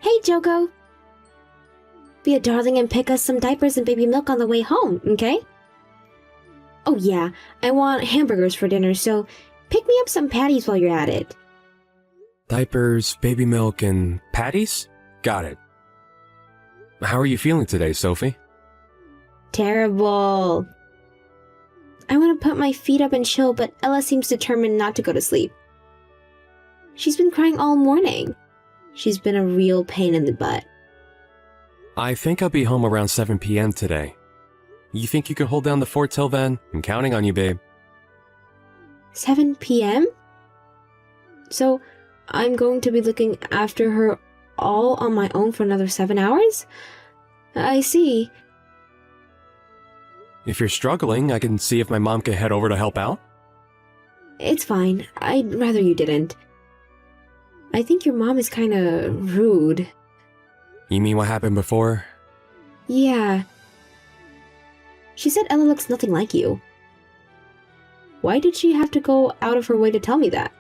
Hey, Joko. Be a darling and pick us some diapers and baby milk on the way home, okay? Oh yeah, I want hamburgers for dinner, so pick me up some patties while you're at it. Diapers, baby milk, and patties? Got it. How are you feeling today, Sophie? Terrible. I want to put my feet up and chill, but Ella seems determined not to go to sleep. She's been crying all morning. She's been a real pain in the butt. I think I'll be home around 7 p.m. today. You think you can hold down the fort till then? I'm counting on you, babe. 7 p.m.? So, I'm going to be looking after her all on my own for another 7 hours? I see. If you're struggling, I can see if my mom can head over to help out. It's fine. I'd rather you didn't. I think your mom is kinda rude. You mean what happened before? Yeah. She said Ella looks nothing like you. Why did she have to go out of her way to tell me that?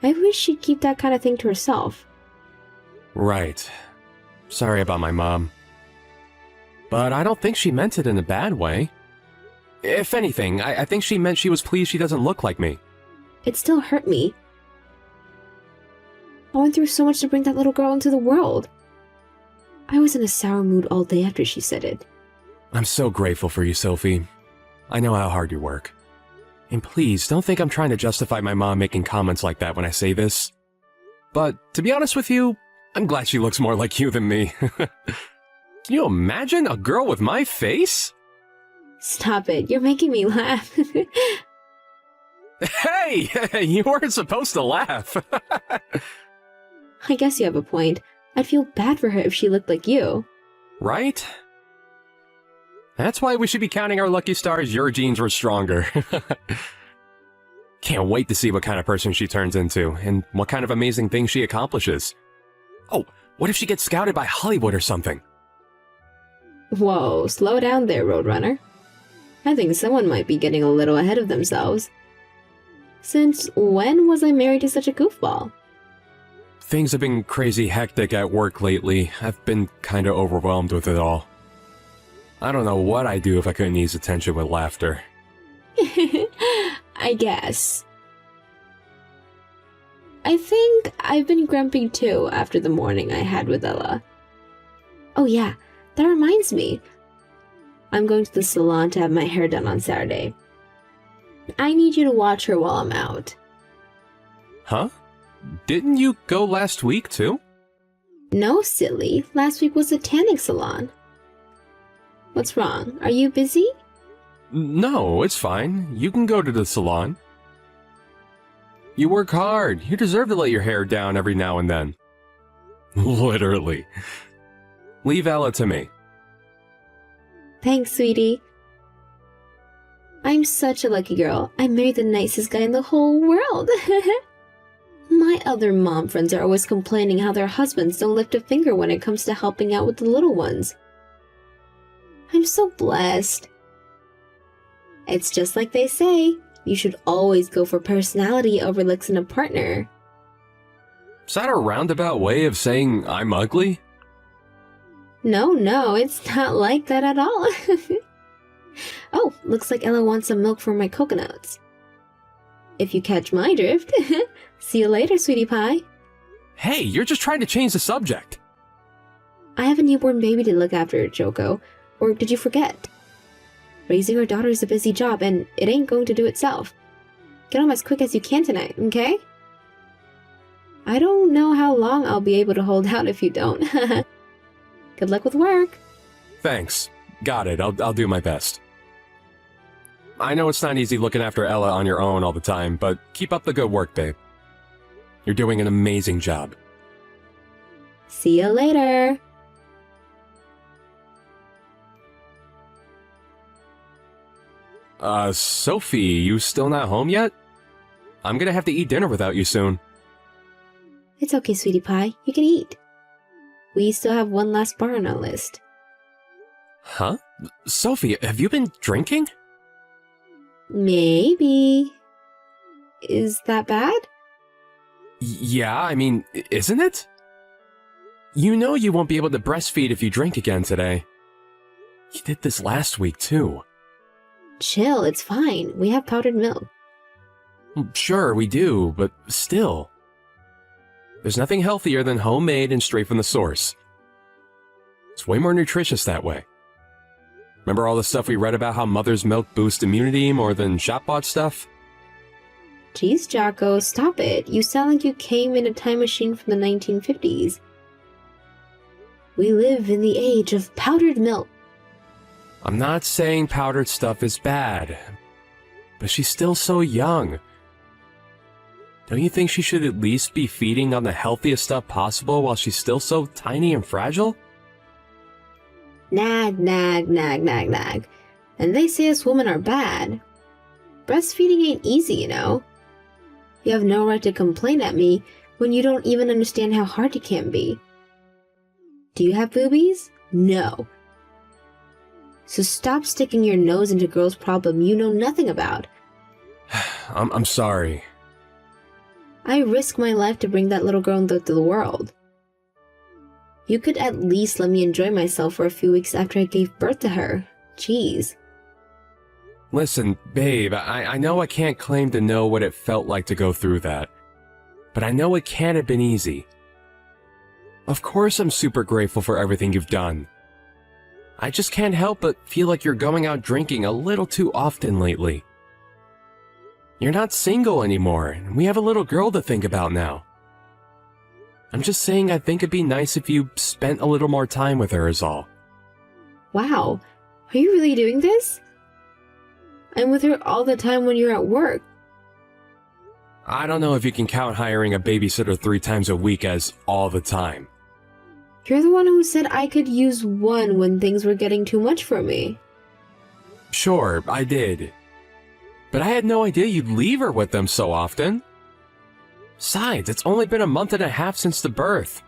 I wish she'd keep that kind of thing to herself. Right. Sorry about my mom. But I don't think she meant it in a bad way. If anything, I think she meant she was pleased she doesn't look like me. It still hurt me. I went through so much to bring that little girl into the world. I was in a sour mood all day after she said it. I'm so grateful for you, Sophie. I know how hard you work. And please, don't think I'm trying to justify my mom making comments like that when I say this. But, to be honest with you, I'm glad she looks more like you than me. Can you imagine a girl with my face? Stop it, you're making me laugh. Hey! You weren't supposed to laugh. I guess you have a point. I'd feel bad for her if she looked like you. Right? That's why we should be counting our lucky stars your genes were stronger. Can't wait to see what kind of person she turns into, and what kind of amazing things she accomplishes. Oh, what if she gets scouted by Hollywood or something? Whoa, slow down there, Roadrunner. I think someone might be getting a little ahead of themselves. Since when was I married to such a goofball? Things have been crazy hectic at work lately. I've been kinda overwhelmed with it all. I don't know what I'd do if I couldn't ease attention with laughter. I guess. I think I've been grumpy too after the morning I had with Ella. Oh yeah, that reminds me. I'm going to the salon to have my hair done on Saturday. I need you to watch her while I'm out. Huh? Didn't you go last week too? No, silly. Last week was a tanning salon. What's wrong? Are you busy? No, it's fine. You can go to the salon. You work hard. You deserve to let your hair down every now and then. Literally. Leave Ella to me. Thanks, sweetie. I'm such a lucky girl. I married the nicest guy in the whole world. My other mom friends are always complaining how their husbands don't lift a finger when it comes to helping out with the little ones. I'm so blessed. It's just like they say, you should always go for personality over looks in a partner. Is that a roundabout way of saying I'm ugly? No, it's not like that at all. Oh, looks like Ella wants some milk for my coconuts. If you catch my drift. See you later, sweetie pie. Hey, you're just trying to change the subject. I have a newborn baby to look after, Joko. Or did you forget? Raising our daughter is a busy job, and it ain't going to do itself. Get home as quick as you can tonight, okay? I don't know how long I'll be able to hold out if you don't. Good luck with work. Thanks. Got it. I'll do my best. I know it's not easy looking after Ella on your own all the time, but keep up the good work, babe. You're doing an amazing job. See you later. Sophie, you still not home yet? I'm gonna have to eat dinner without you soon. It's okay, sweetie pie. You can eat. We still have one last bar on our list. Huh? Sophie, have you been drinking? Maybe. Is that bad? Yeah, I mean, isn't it? You know you won't be able to breastfeed if you drink again today. You did this last week, too. Chill, it's fine. We have powdered milk. Sure, we do, but still. There's nothing healthier than homemade and straight from the source. It's way more nutritious that way. Remember all the stuff we read about how mother's milk boosts immunity more than shop-bought stuff? Jeez, Jocko, stop it. You sound like you came in a time machine from the 1950s. We live in the age of powdered milk. I'm not saying powdered stuff is bad, but she's still so young. Don't you think she should at least be feeding on the healthiest stuff possible while she's still so tiny and fragile? Nag, nag, nag, nag, nag. And they say us women are bad. Breastfeeding ain't easy, you know. You have no right to complain at me when you don't even understand how hard it can be. Do you have boobies? No. So stop sticking your nose into girls' problem you know nothing about. I'm sorry. I risk my life to bring that little girl into the world. You could at least let me enjoy myself for a few weeks after I gave birth to her. Jeez. Listen, babe, I know I can't claim to know what it felt like to go through that, but I know it can't have been easy. Of course I'm super grateful for everything you've done. I just can't help but feel like you're going out drinking a little too often lately. You're not single anymore, and we have a little girl to think about now. I'm just saying I think it'd be nice if you spent a little more time with her is all. Wow, are you really doing this? I'm with her all the time when you're at work. I don't know if you can count hiring a babysitter 3 times a week as all the time. You're the one who said I could use one when things were getting too much for me. Sure, I did. But I had no idea you'd leave her with them so often. Besides, it's only been a month and a half since the birth.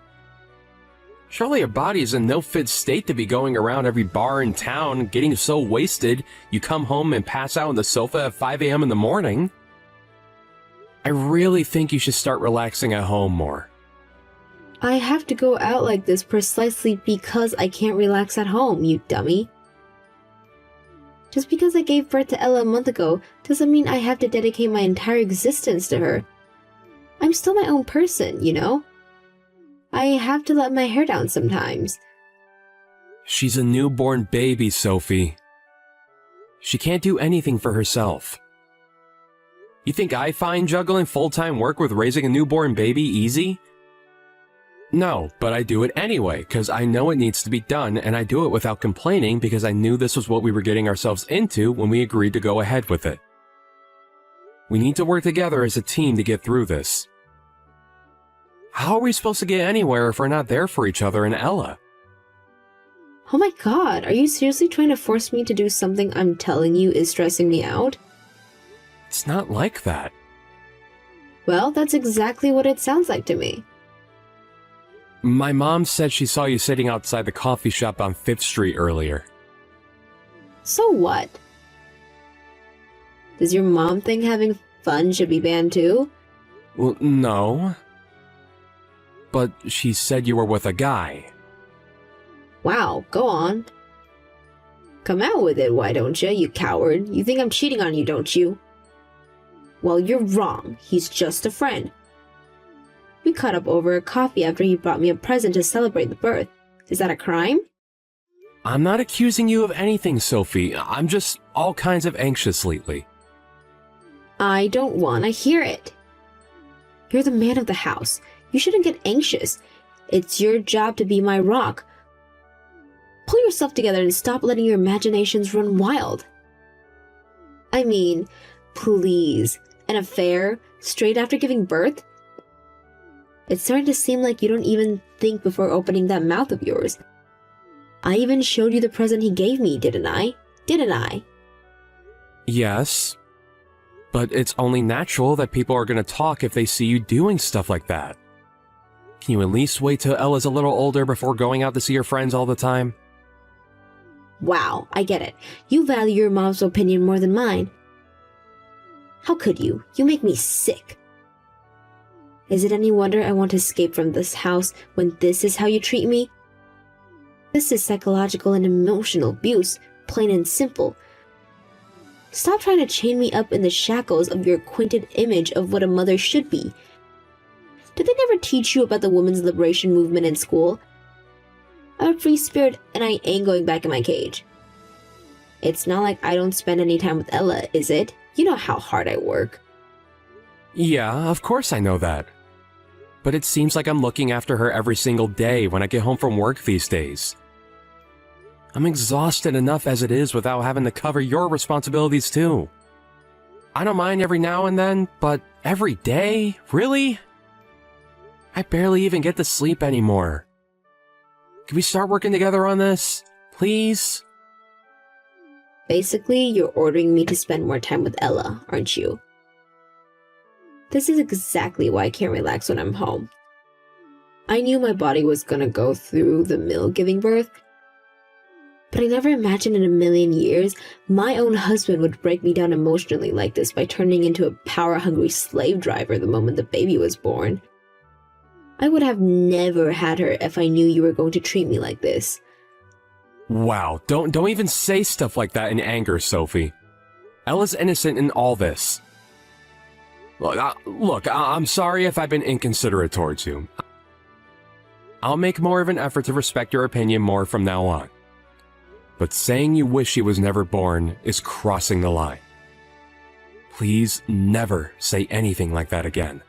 Surely your body is in no fit state to be going around every bar in town, getting so wasted you come home and pass out on the sofa at 5 a.m. in the morning. I really think you should start relaxing at home more. I have to go out like this precisely because I can't relax at home, you dummy. Just because I gave birth to Ella a month ago doesn't mean I have to dedicate my entire existence to her. I'm still my own person, you know? I have to let my hair down sometimes. She's a newborn baby, Sophie. She can't do anything for herself. You think I find juggling full-time work with raising a newborn baby easy? No, but I do it anyway, because I know it needs to be done, and I do it without complaining because I knew this was what we were getting ourselves into when we agreed to go ahead with it. We need to work together as a team to get through this. How are we supposed to get anywhere if we're not there for each other and Ella? Oh my god, are you seriously trying to force me to do something I'm telling you is stressing me out? It's not like that. Well, that's exactly what it sounds like to me. My mom said she saw you sitting outside the coffee shop on 5th Street earlier. So what? Does your mom think having fun should be banned too? Well, no. But she said you were with a guy. Wow, go on. Come out with it, why don't you coward? You think I'm cheating on you, don't you? Well, you're wrong. He's just a friend. We caught up over a coffee after he brought me a present to celebrate the birth. Is that a crime? I'm not accusing you of anything, Sophie. I'm just all kinds of anxious lately. I don't want to hear it. You're the man of the house. You shouldn't get anxious. It's your job to be my rock. Pull yourself together and stop letting your imaginations run wild. I mean, please, an affair straight after giving birth? It's starting to seem like you don't even think before opening that mouth of yours. I even showed you the present he gave me, didn't I? Didn't I? Yes. But it's only natural that people are going to talk if they see you doing stuff like that. Can you at least wait till Ella's a little older before going out to see her friends all the time? Wow, I get it. You value your mom's opinion more than mine. How could you? You make me sick. Is it any wonder I want to escape from this house when this is how you treat me? This is psychological and emotional abuse, plain and simple. Stop trying to chain me up in the shackles of your acquainted image of what a mother should be. Did they never teach you about the women's liberation movement in school? I'm a free spirit and I ain't going back in my cage. It's not like I don't spend any time with Ella, is it? You know how hard I work. Yeah, of course I know that. But it seems like I'm looking after her every single day when I get home from work these days. I'm exhausted enough as it is without having to cover your responsibilities too. I don't mind every now and then, but every day? Really? I barely even get to sleep anymore. Can we start working together on this? Please? Basically, you're ordering me to spend more time with Ella, aren't you? This is exactly why I can't relax when I'm home. I knew my body was gonna go through the mill giving birth, but I never imagined in a million years my own husband would break me down emotionally like this by turning into a power-hungry slave driver the moment the baby was born. I would have never had her if I knew you were going to treat me like this. Wow, don't even say stuff like that in anger, Sophie. Ella's innocent in all this. Look, I'm sorry if I've been inconsiderate towards you. I'll make more of an effort to respect your opinion more from now on. But saying you wish she was never born is crossing the line. Please never say anything like that again.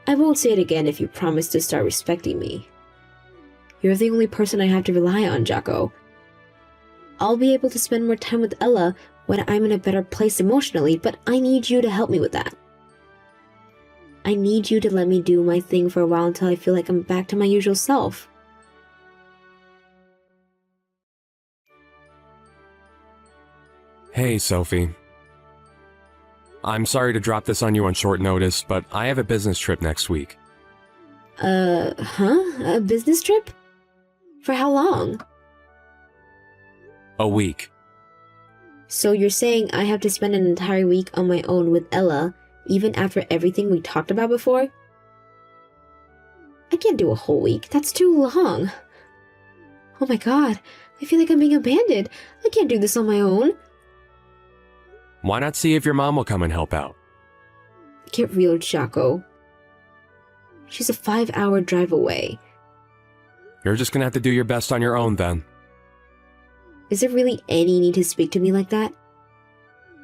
I won't say it again if you promise to start respecting me. You're the only person I have to rely on, Jocko. I'll be able to spend more time with Ella when I'm in a better place emotionally, but I need you to help me with that. I need you to let me do my thing for a while until I feel like I'm back to my usual self. Hey, Sophie. I'm sorry to drop this on you on short notice, but I have a business trip next week. A business trip? For how long? A week. So you're saying I have to spend an entire week on my own with Ella, even after everything we talked about before? I can't do a whole week. That's too long. Oh my god, I feel like I'm being abandoned. I can't do this on my own. Why not see if your mom will come and help out? Get real, Jocko. She's a 5-hour drive away. You're just gonna have to do your best on your own then. Is there really any need to speak to me like that?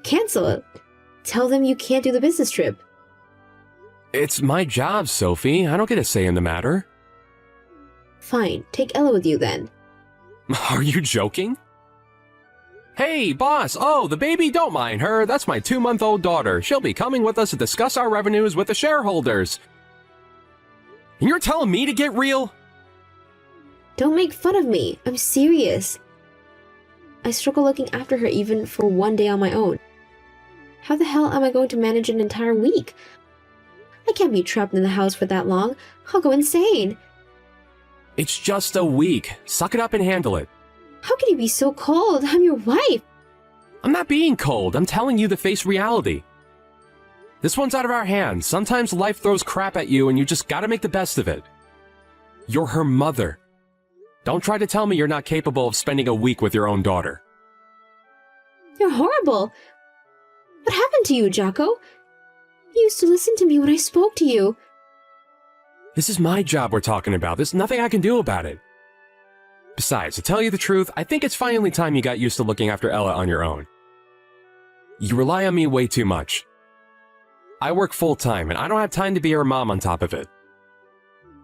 Cancel it. Tell them you can't do the business trip. It's my job, Sophie. I don't get a say in the matter. Fine, take Ella with you then. Are you joking? Hey, boss! Oh, the baby, don't mind her. That's my 2-month-old daughter. She'll be coming with us to discuss our revenues with the shareholders. And you're telling me to get real? Don't make fun of me. I'm serious. I struggle looking after her even for one day on my own. How the hell am I going to manage an entire week? I can't be trapped in the house for that long. I'll go insane. It's just a week. Suck it up and handle it. How can you be so cold? I'm your wife. I'm not being cold. I'm telling you to face reality. This one's out of our hands. Sometimes life throws crap at you and you just gotta make the best of it. You're her mother. Don't try to tell me you're not capable of spending a week with your own daughter. You're horrible. What happened to you, Jocko? You used to listen to me when I spoke to you. This is my job we're talking about. There's nothing I can do about it. Besides, to tell you the truth, I think it's finally time you got used to looking after Ella on your own. You rely on me way too much. I work full-time, and I don't have time to be her mom on top of it.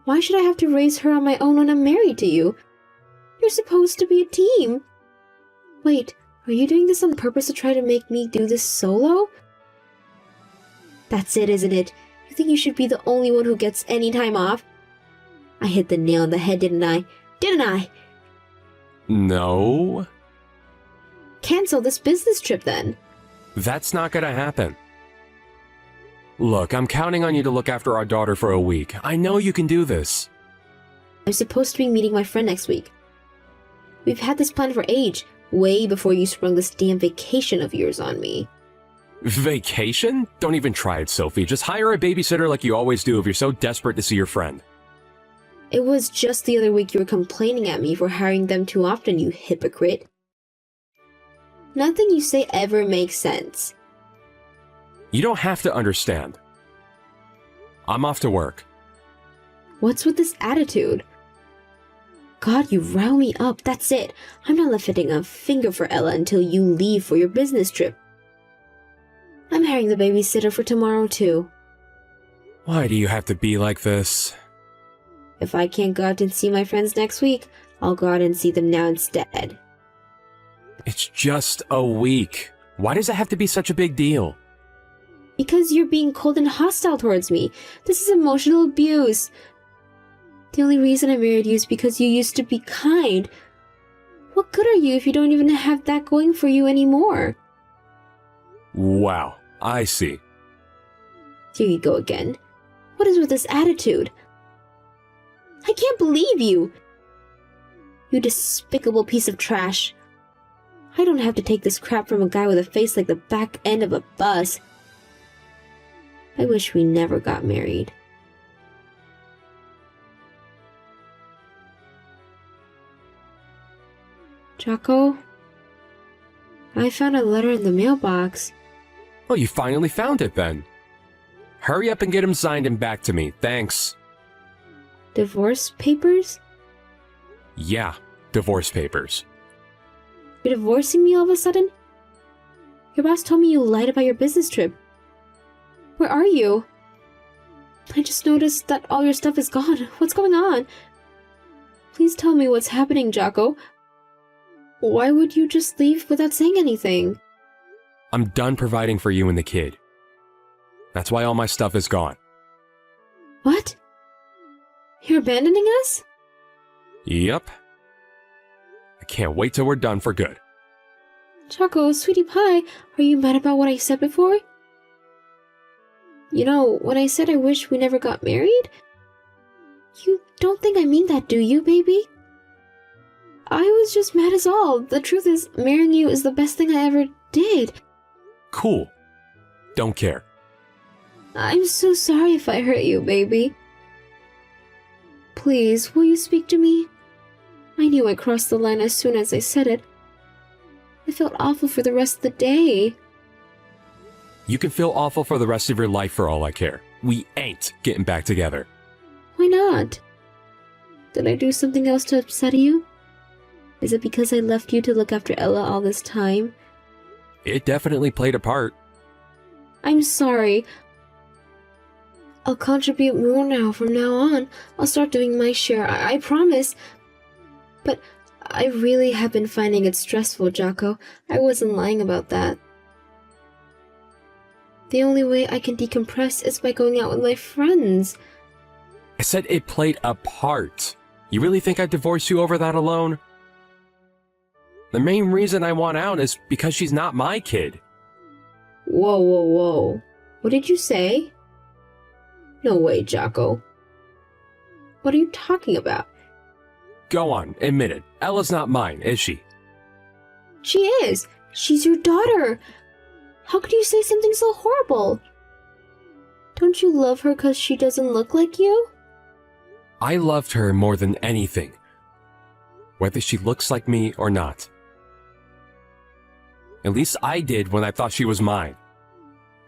Why should I have to raise her on my own when I'm married to you? You're supposed to be a team. Wait, are you doing this on purpose to try to make me do this solo? That's it, isn't it? You think you should be the only one who gets any time off? I hit the nail on the head, didn't I? Didn't I? No. Cancel this business trip then. That's not gonna happen. Look, I'm counting on you to look after our daughter for a week. I know you can do this. I'm supposed to be meeting my friend next week. We've had this plan for age, way before you sprung this damn vacation of yours on me. Vacation? Don't even try it, Sophie. Just hire a babysitter like you always do if you're so desperate to see your friend. It was just the other week you were complaining at me for hiring them too often, you hypocrite. Nothing you say ever makes sense. You don't have to understand. I'm off to work. What's with this attitude? God, you rile me up, that's it. I'm not lifting a finger for Ella until you leave for your business trip. I'm hiring the babysitter for tomorrow too. Why do you have to be like this? If I can't go out and see my friends next week, I'll go out and see them now instead. It's just a week. Why does it have to be such a big deal? Because you're being cold and hostile towards me. This is emotional abuse. The only reason I married you is because you used to be kind. What good are you if you don't even have that going for you anymore? Wow, I see. Here you go again. What is with this attitude? I can't believe you! You despicable piece of trash. I don't have to take this crap from a guy with a face like the back end of a bus. I wish we never got married. Jocko? I found a letter in the mailbox. Oh, you finally found it then. Hurry up and get him signed and back to me, thanks. Divorce papers? Yeah, divorce papers. You're divorcing me all of a sudden? Your boss told me you lied about your business trip. Where are you? I just noticed that all your stuff is gone. What's going on? Please tell me what's happening, Jocko. Why would you just leave without saying anything? I'm done providing for you and the kid. That's why all my stuff is gone. What? You're abandoning us? Yep. I can't wait till we're done for good. Jocko, sweetie pie, are you mad about what I said before? You know, when I said I wish we never got married? You don't think I mean that, do you, baby? I was just mad as all. The truth is, marrying you is the best thing I ever did. Cool. Don't care. I'm so sorry if I hurt you, baby. Please, will you speak to me? I knew I crossed the line as soon as I said it. I felt awful for the rest of the day. You can feel awful for the rest of your life for all I care. We ain't getting back together. Why not? Did I do something else to upset you? Is it because I left you to look after Ella all this time? It definitely played a part. I'm sorry. I'll contribute more now from now on. I'll start doing my share, I promise. But I really have been finding it stressful, Jocko. I wasn't lying about that. The only way I can decompress is by going out with my friends. I said it played a part. You really think I'd divorce you over that alone? The main reason I want out is because she's not my kid. Whoa, whoa, whoa. What did you say? No way, Jocko. What are you talking about? Go on, admit it. Ella's not mine, is she? She is. She's your daughter. How could you say something so horrible? Don't you love her because she doesn't look like you? I loved her more than anything, whether she looks like me or not. At least I did when I thought she was mine.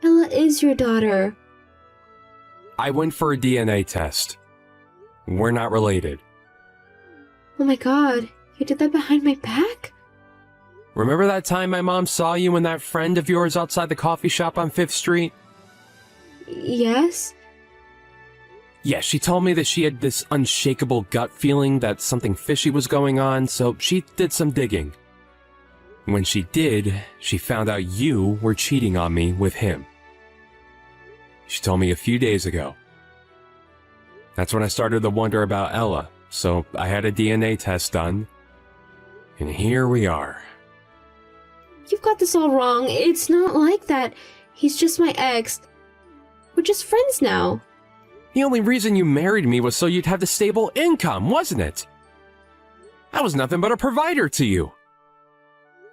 Ella is your daughter. I went for a DNA test. We're not related. Oh my god, you did that behind my back? Remember that time my mom saw you and that friend of yours outside the coffee shop on 5th Street? Yes? Yeah, she told me that she had this unshakable gut feeling that something fishy was going on, so she did some digging. When she did, she found out you were cheating on me with him. She told me a few days ago. That's when I started to wonder about Ella, so I had a DNA test done. And here we are. You've got this all wrong. It's not like that. He's just my ex. We're just friends now. The only reason you married me was so you'd have the stable income, wasn't it? I was nothing but a provider to you.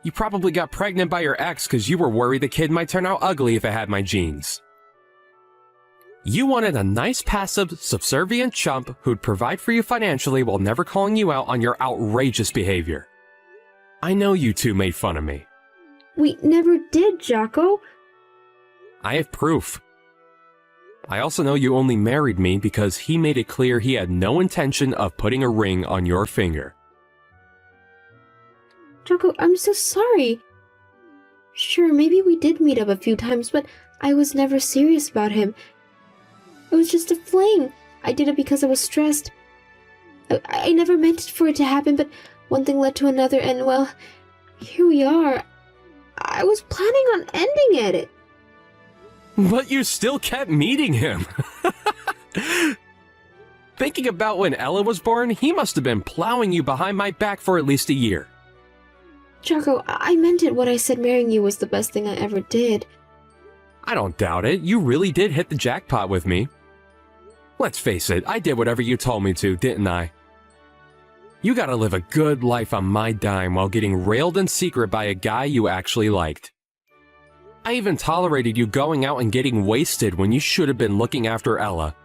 You probably got pregnant by your ex because you were worried the kid might turn out ugly if it had my genes. You wanted a nice, passive, subservient chump who'd provide for you financially while never calling you out on your outrageous behavior. I know you two made fun of me. We never did, Jocko. I have proof. I also know you only married me because he made it clear he had no intention of putting a ring on your finger. Jocko, I'm so sorry. Sure, maybe we did meet up a few times, but I was never serious about him. It was just a fling. I did it because I was stressed. I never meant for it to happen, but one thing led to another, and well, here we are. I was planning on ending it. But you still kept meeting him. Thinking about when Ella was born, he must have been plowing you behind my back for at least a year. Jocko, I meant it when I said marrying you was the best thing I ever did. I don't doubt it. You really did hit the jackpot with me. Let's face it, I did whatever you told me to, didn't I? You gotta live a good life on my dime while getting railed in secret by a guy you actually liked. I even tolerated you going out and getting wasted when you should have been looking after Ella.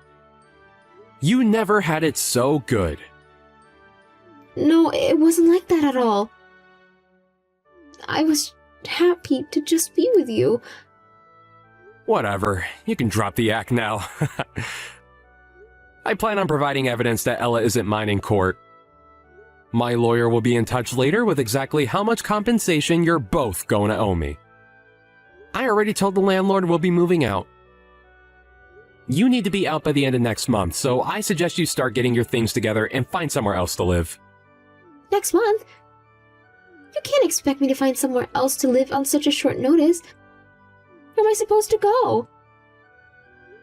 You never had it so good. No, it wasn't like that at all. I was happy to just be with you. Whatever, you can drop the act now. I plan on providing evidence that Ella isn't mine in court. My lawyer will be in touch later with exactly how much compensation you're both going to owe me. I already told the landlord we'll be moving out. You need to be out by the end of next month, so I suggest you start getting your things together and find somewhere else to live. Next month? You can't expect me to find somewhere else to live on such a short notice. Where am I supposed to go?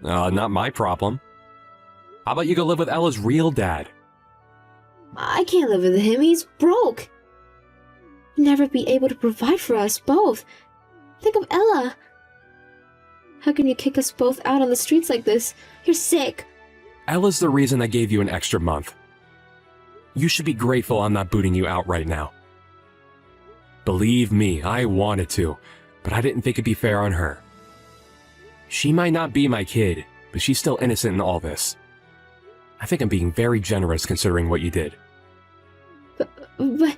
Not my problem. How about you go live with Ella's real dad? I can't live with him, he's broke. He'd never be able to provide for us both. Think of Ella. How can you kick us both out on the streets like this? You're sick. Ella's the reason I gave you an extra month. You should be grateful I'm not booting you out right now. Believe me, I wanted to, but I didn't think it'd be fair on her. She might not be my kid, but she's still innocent in all this. I think I'm being very generous considering what you did. But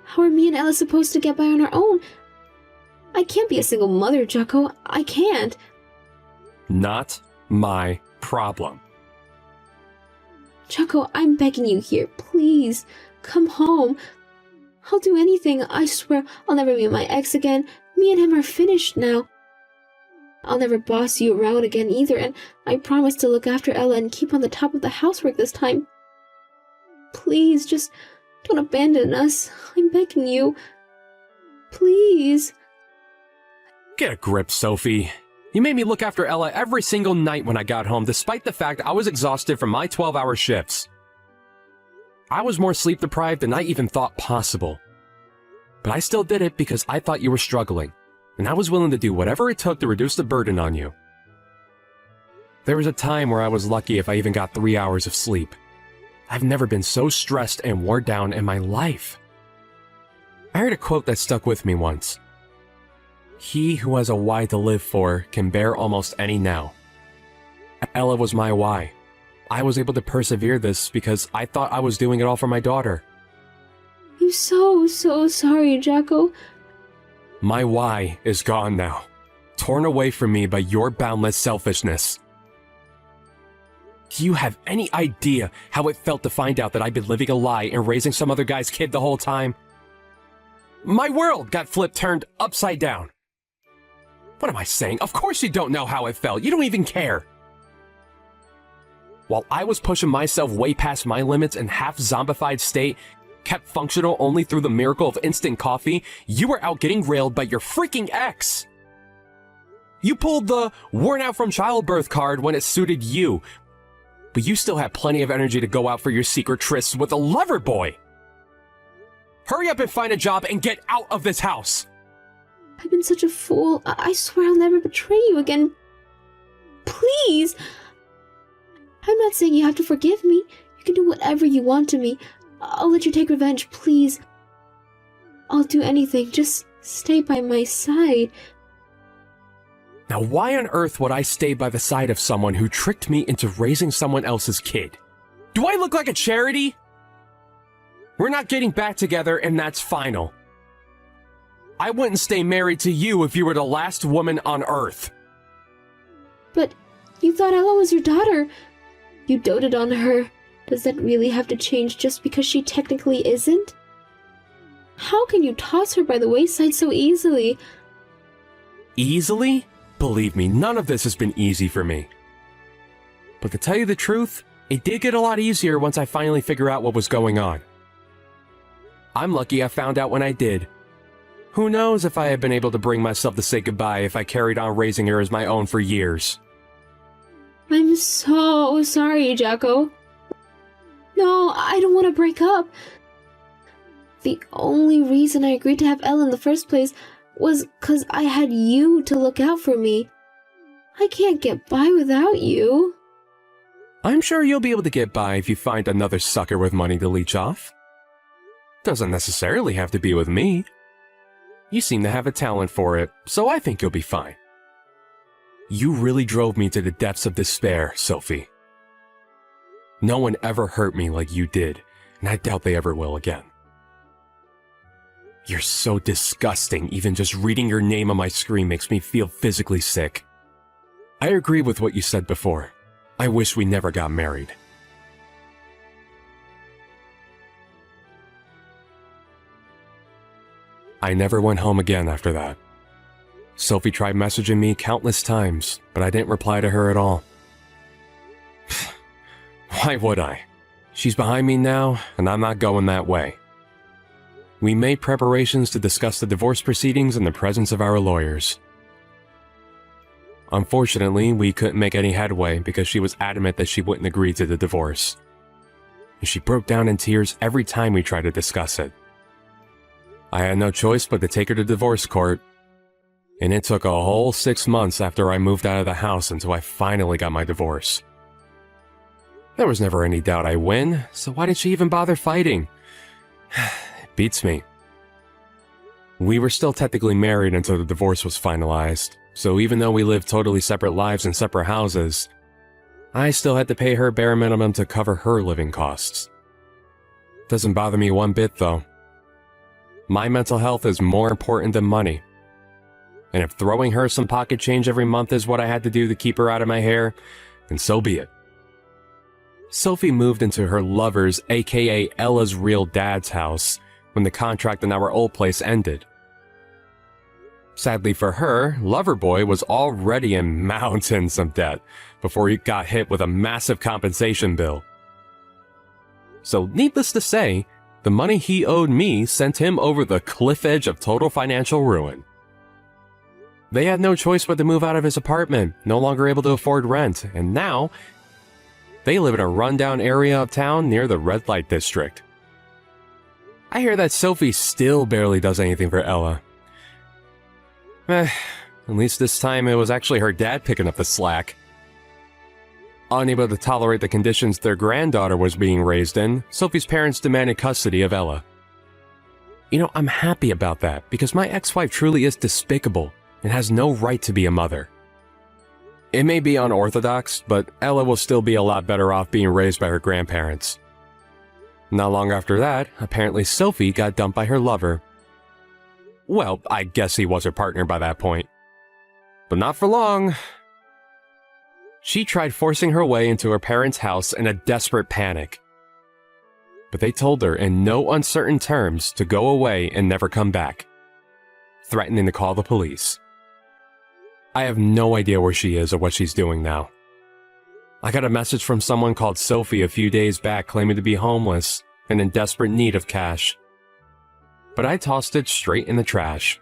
how are me and Ella supposed to get by on our own? I can't be a single mother, Jocko. I can't. Not my problem. Jocko, I'm begging you here. Please, come home. I'll do anything. I swear I'll never meet my ex again. Me and him are finished now. I'll never boss you around again either, and I promise to look after Ella and keep on the top of the housework this time. Please, just don't abandon us. I'm begging you. Please. Get a grip, Sophie. You made me look after Ella every single night when I got home, despite the fact I was exhausted from my 12-hour shifts. I was more sleep-deprived than I even thought possible. But I still did it because I thought you were struggling, and I was willing to do whatever it took to reduce the burden on you. There was a time where I was lucky if I even got 3 hours of sleep. I've never been so stressed and worn down in my life. I heard a quote that stuck with me once. He who has a why to live for can bear almost any now. Ella was my why. I was able to persevere this because I thought I was doing it all for my daughter. I'm so sorry, Jocko. My why is gone now, torn away from me by your boundless selfishness. Do you have any idea how it felt to find out that I'd been living a lie and raising some other guy's kid the whole time? My world got turned upside down. What am I saying? Of course you don't know how it felt. You don't even care. While I was pushing myself way past my limits in half-zombified state, kept functional only through the miracle of instant coffee, you were out getting railed by your freaking ex. You pulled the worn out from childbirth card when it suited you, but you still had plenty of energy to go out for your secret trysts with a lover boy. Hurry up and find a job and get out of this house. I've been such a fool. I swear I'll never betray you again. Please. I'm not saying you have to forgive me. You can do whatever you want to me. I'll let you take revenge, please. I'll do anything. Just stay by my side. Now why on earth would I stay by the side of someone who tricked me into raising someone else's kid? Do I look like a charity? We're not getting back together and that's final. I wouldn't stay married to you if you were the last woman on earth. But you thought Ella was your daughter. You doted on her. Does that really have to change just because she technically isn't? How can you toss her by the wayside so easily? Easily? Believe me, none of this has been easy for me. But to tell you the truth, it did get a lot easier once I finally figured out what was going on. I'm lucky I found out when I did. Who knows if I had been able to bring myself to say goodbye if I carried on raising her as my own for years. I'm so sorry, Jacko. No, I don't want to break up. The only reason I agreed to have Ella in the first place was 'cause I had you to look out for me. I can't get by without you. I'm sure you'll be able to get by if you find another sucker with money to leech off. Doesn't necessarily have to be with me. You seem to have a talent for it, so I think you'll be fine. You really drove me to the depths of despair, Sophie. No one ever hurt me like you did, and I doubt they ever will again. You're so disgusting, even just reading your name on my screen makes me feel physically sick. I agree with what you said before. I wish we never got married. I never went home again after that. Sophie tried messaging me countless times, but I didn't reply to her at all. Why would I? She's behind me now, and I'm not going that way. We made preparations to discuss the divorce proceedings in the presence of our lawyers. Unfortunately, we couldn't make any headway because she was adamant that she wouldn't agree to the divorce. And she broke down in tears every time we tried to discuss it. I had no choice but to take her to divorce court, and it took a whole 6 months after I moved out of the house until I finally got my divorce. There was never any doubt I'd win, so why did she even bother fighting? It beats me. We were still technically married until the divorce was finalized, so even though we lived totally separate lives in separate houses, I still had to pay her bare minimum to cover her living costs. Doesn't bother me one bit though. My mental health is more important than money. And if throwing her some pocket change every month is what I had to do to keep her out of my hair, then so be it. Sophie moved into her lover's, aka Ella's real dad's house, when the contract in our old place ended. Sadly for her, Loverboy was already in mountains of debt before he got hit with a massive compensation bill. So needless to say, the money he owed me sent him over the cliff edge of total financial ruin. They had no choice but to move out of his apartment, no longer able to afford rent, and now they live in a rundown area of town near the red light district. I hear that Sophie still barely does anything for Ella. At least this time it was actually her dad picking up the slack. Unable to tolerate the conditions their granddaughter was being raised in, Sophie's parents demanded custody of Ella. You know, I'm happy about that because my ex-wife truly is despicable and has no right to be a mother. It may be unorthodox, but Ella will still be a lot better off being raised by her grandparents. Not long after that, apparently Sophie got dumped by her lover. Well, I guess he was her partner by that point. But not for long. She tried forcing her way into her parents' house in a desperate panic. But they told her in no uncertain terms to go away and never come back, threatening to call the police. I have no idea where she is or what she's doing now. I got a message from someone called Sophie a few days back claiming to be homeless and in desperate need of cash. But I tossed it straight in the trash.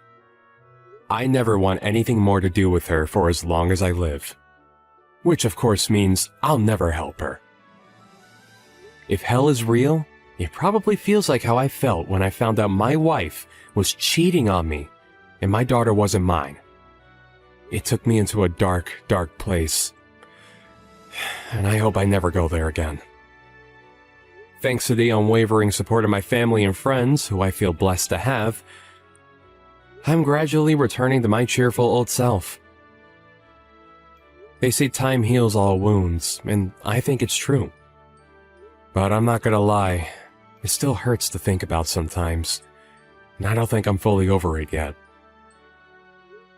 I never want anything more to do with her for as long as I live. Which of course means I'll never help her. If hell is real, it probably feels like how I felt when I found out my wife was cheating on me and my daughter wasn't mine. It took me into a dark, dark place. And I hope I never go there again. Thanks to the unwavering support of my family and friends, who I feel blessed to have, I'm gradually returning to my cheerful old self. They say time heals all wounds, and I think it's true. But I'm not gonna lie, it still hurts to think about sometimes, and I don't think I'm fully over it yet.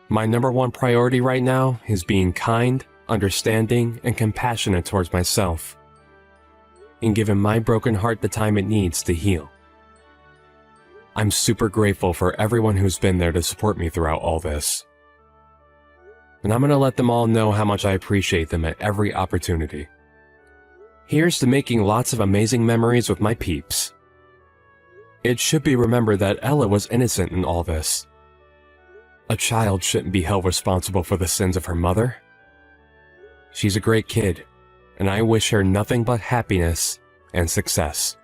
My number one priority right now is being kind, understanding, and compassionate towards myself, and giving my broken heart the time it needs to heal. I'm super grateful for everyone who's been there to support me throughout all this. And I'm gonna let them all know how much I appreciate them at every opportunity. Here's to making lots of amazing memories with my peeps. It should be remembered that Ella was innocent in all this. A child shouldn't be held responsible for the sins of her mother. She's a great kid, and I wish her nothing but happiness and success.